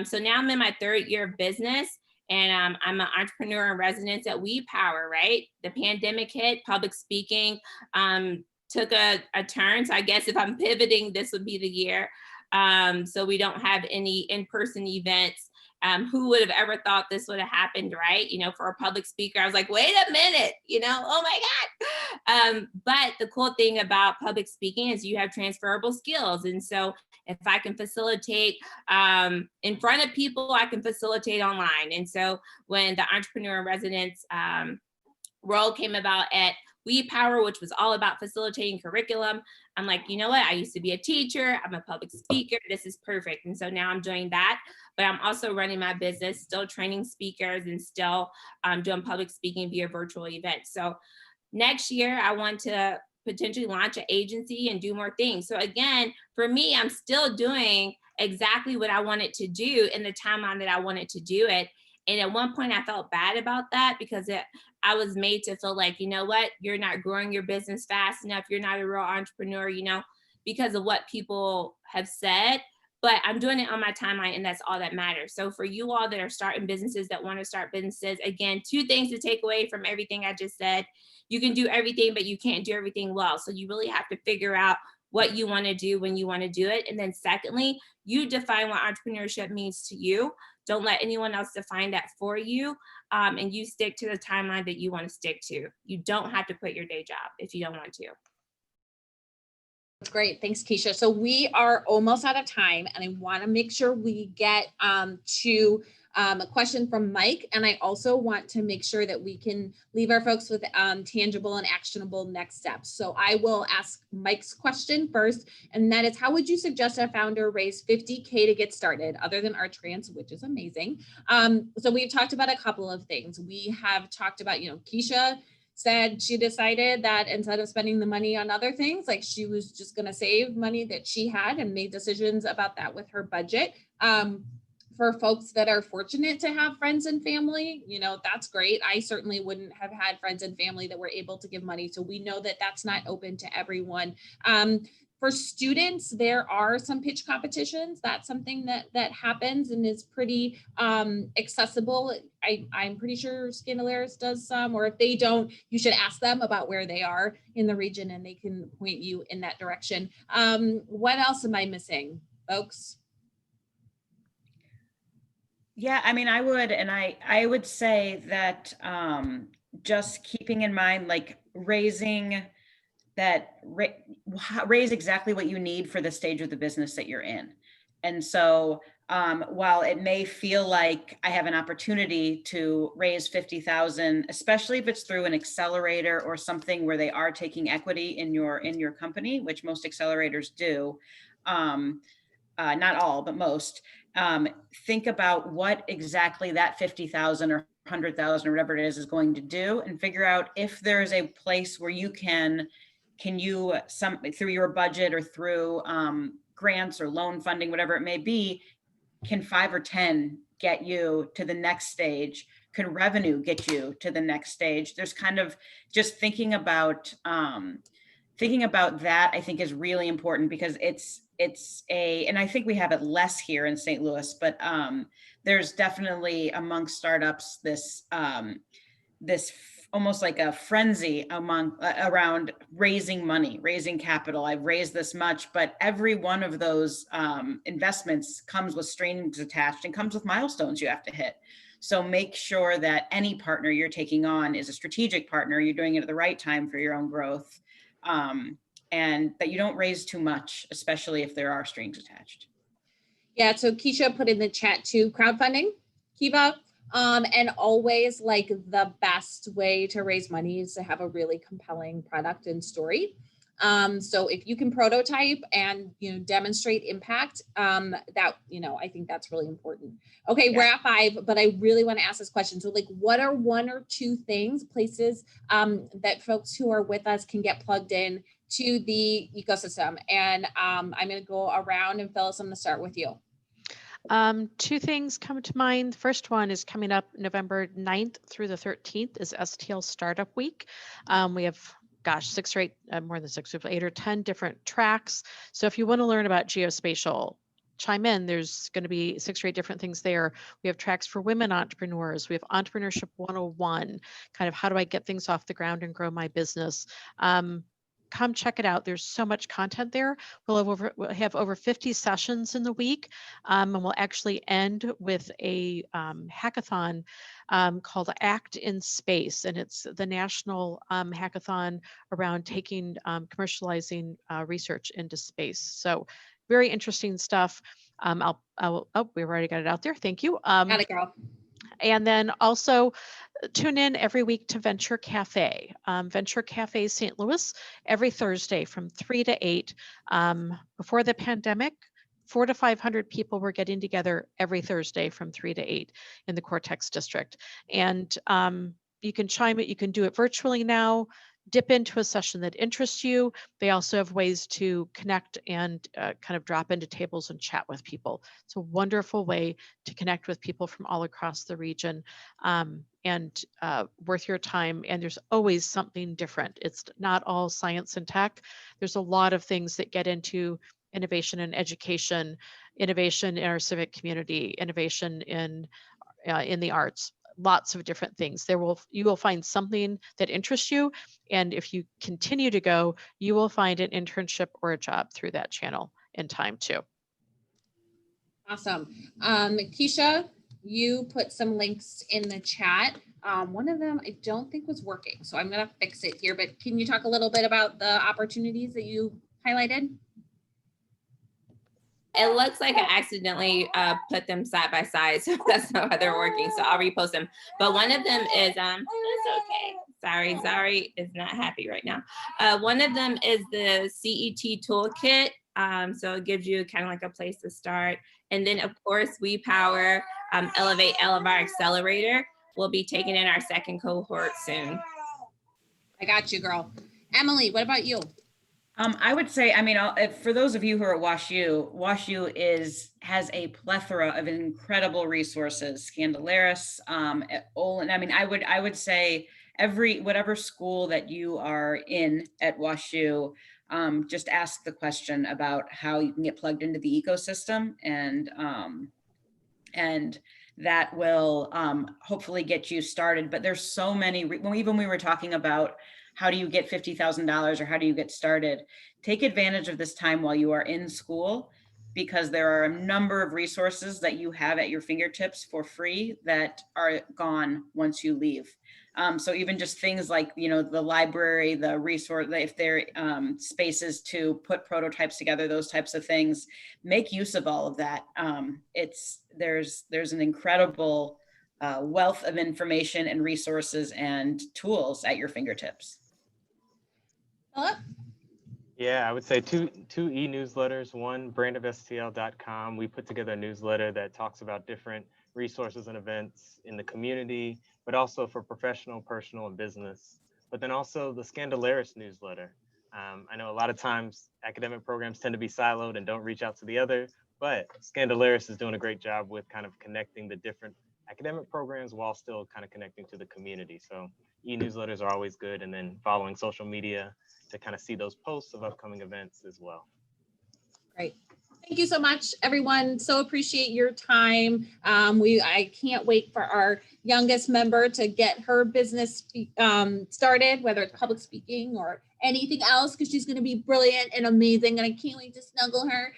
So now I'm in my 3rd year of business. And I'm an entrepreneur in residence at We Power, right? The pandemic hit, public speaking took a turn. So I guess if I'm pivoting, this would be the year. So we don't have any in-person events. Who would have ever thought this would have happened, right? You know, for a public speaker, I was like, wait a minute, you know, oh my God. But the cool thing about public speaking is you have transferable skills. And so if I can facilitate in front of people, I can facilitate online. And so when the Entrepreneur in Residence role came about at We Power, which was all about facilitating curriculum, I'm like, you know what? I used to be a teacher. I'm a public speaker. This is perfect. And so now I'm doing that, but I'm also running my business, still training speakers and still doing public speaking via virtual events. So next year, I want to potentially launch an agency and do more things. So again, for me, I'm still doing exactly what I wanted to do in the timeline that I wanted to do it. And at one point I felt bad about that because I was made to feel like, you know what, you're not growing your business fast enough. You're not a real entrepreneur, you know, because of what people have said. But I'm doing it on my timeline, and that's all that matters. So for you all that are starting businesses, that want to start businesses, again, 2 things to take away from everything I just said. You can do everything, but you can't do everything well. So you really have to figure out what you want to do when you want to do it. And then secondly, you define what entrepreneurship means to you. Don't let anyone else define that for you. And you stick to the timeline that you want to stick to. You don't have to quit your day job if you don't want to. That's great. Thanks, Keisha. So we are almost out of time, and I want to make sure we get to a question from Mike. And I also want to make sure that we can leave our folks with tangible and actionable next steps. So I will ask Mike's question first, and that is, how would you suggest a founder raise $50K to get started, other than Arch Grants, which is amazing? So we've talked about a couple of things. We have talked about, you know, Keisha said she decided that instead of spending the money on other things, like she was just going to save money that she had and made decisions about that with her budget. For folks that are fortunate to have friends and family, you know, that's great. I certainly wouldn't have had friends and family that were able to give money. So we know that that's not open to everyone. For students, there are some pitch competitions. That's something that happens and is pretty accessible. I'm pretty sure Scandalaris does some, or if they don't, you should ask them about where they are in the region and they can point you in that direction. What else am I missing, folks? Yeah, I mean, I would say that just keeping in mind, like raise exactly what you need for the stage of the business that you're in. And so while it may feel like I have an opportunity to raise 50,000, especially if it's through an accelerator or something where they are taking equity in your company, which most accelerators do, not all, but most, think about what exactly that 50,000 or 100,000 or whatever it is going to do, and figure out if there's a place where you can you through your budget or through grants or loan funding, whatever it may be, can 5 or 10 get you to the next stage? Can revenue get you to the next stage? There's kind of just thinking about that, I think, is really important, because and I think we have it less here in St. Louis, but there's definitely amongst startups this almost like a frenzy around raising money, raising capital. I've raised this much, but every one of those investments comes with strings attached and comes with milestones you have to hit. So make sure that any partner you're taking on is a strategic partner. You're doing it at the right time for your own growth. And that you don't raise too much, especially if there are strings attached. Yeah, so Keisha put in the chat too, crowdfunding, Kiva. And always, like, the best way to raise money is to have a really compelling product and story. So if you can prototype and, you know, demonstrate impact, that, you know, I think that's really important. Okay, yeah. We're at 5, but I really want to ask this question. So, like, what are 1 or 2 places that folks who are with us can get plugged in to the ecosystem? And I'm going to go around, and Phyllis, I'm going to start with you. 2 things come to mind. The first one is coming up November 9th through the 13th is Stl Startup Week. We have, 6 or 8, more than 6, 8 or 10 different tracks. So if you want to learn about geospatial, chime in. There's going to be 6 or 8 different things there. We have tracks for women entrepreneurs. We have Entrepreneurship 101, kind of how do I get things off the ground and grow my business. come check it out. There's so much content there. We'll have over 50 sessions in the week, and we'll actually end with a hackathon called Act in Space, and it's the national hackathon around taking commercializing research into space. So very interesting stuff. Oh, we've already got it out there. Thank you. Got it, girl. And then also tune in every week to Venture Cafe. Venture Cafe St. Louis every Thursday from 3 to 8. Before the pandemic, 400 to 500 people were getting together every Thursday from 3 to 8 in the Cortex district. And you can chime it, you can do it virtually now. Dip into a session that interests you. They also have ways to connect and kind of drop into tables and chat with people. It's a wonderful way to connect with people from all across the region, and worth your time. And there's always something different. It's not all science and tech. There's a lot of things that get into innovation and education, innovation in our civic community, innovation in the arts. Lots of different things. You will find something that interests you, and if you continue to go, you will find an internship or a job through that channel in time too. Awesome. Keisha, you put some links in the chat. One of them I don't think was working, so I'm gonna fix it here, but can you talk a little bit about the opportunities that you highlighted? It looks like I accidentally put them side by side, so that's not why they're working. So I'll repost them. But one of them is, it's okay. Sorry, Zari is not happy right now. One of them is the CET toolkit. So it gives you kind of like a place to start. And then of course, We Power Elevate Elevar Accelerator will be taking in our second cohort soon. I got you, girl. Emily, what about you? I would say, I mean, for those of you who are at WashU has a plethora of incredible resources. Scandalaris, Olin. I mean, I would say whatever school that you are in at WashU, just ask the question about how you can get plugged into the ecosystem, and that will hopefully get you started. But there's so many. Even we were talking about, how do you get $50,000 or how do you get started? Take advantage of this time while you are in school, because there are a number of resources that you have at your fingertips for free that are gone once you leave. So even just things like, the library, the resource, if there are spaces to put prototypes together, those types of things, make use of all of that. There's an incredible wealth of information and resources and tools at your fingertips. Philip? Yeah, I would say two e-newsletters. One, brandofstl.com. We put together a newsletter that talks about different resources and events in the community, but also for professional, personal, and business. But then also the Scandalaris newsletter. I know a lot of times academic programs tend to be siloed and don't reach out to the other, but Scandalaris is doing a great job with kind of connecting the different academic programs while still kind of connecting to the community. So e-newsletters are always good, and then following social media to kind of see those posts of upcoming events as well. Great. Thank you so much, everyone. So appreciate your time. I can't wait for our youngest member to get her business started, whether it's public speaking or anything else, because she's going to be brilliant and amazing, and I can't wait to snuggle her.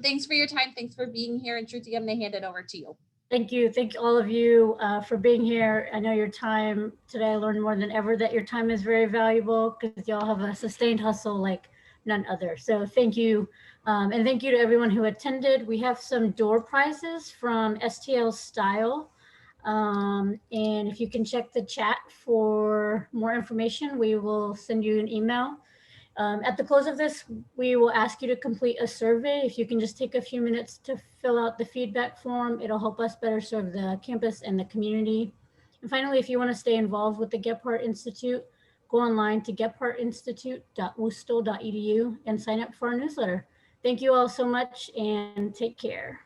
Thanks for your time. Thanks for being here. And Shruti, I'm going to hand it over to you. Thank you. Thank all of you for being here. I know your time today, I learned more than ever that your time is very valuable, because y'all have a sustained hustle like none other. So thank you. And thank you to everyone who attended. We have some door prizes from STL Style. And if you can check the chat for more information, we will send you an email. At the close of this, we will ask you to complete a survey. If you can just take a few minutes to fill out the feedback form, it'll help us better serve the campus and the community. And finally, if you want to stay involved with the Gephardt Institute, go online to gepardtinstitute.wustl.edu and sign up for our newsletter. Thank you all so much, and take care.